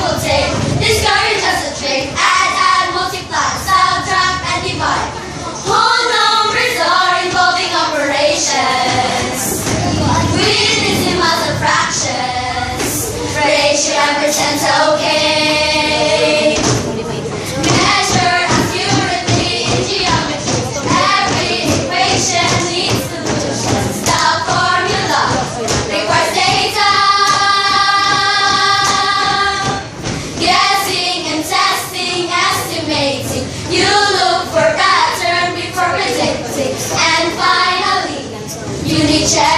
will take. Discourage as a trait. Add, multiply, subtract, and divide. Whole numbers are involving operations. We did this in lots of fractions. Ratio and percent's okay. Measure accurately in geometry. Every equation needs solutions. The formula requires data. Guessing and testing, estimating. You look for pattern before predicting. And finally, unit check.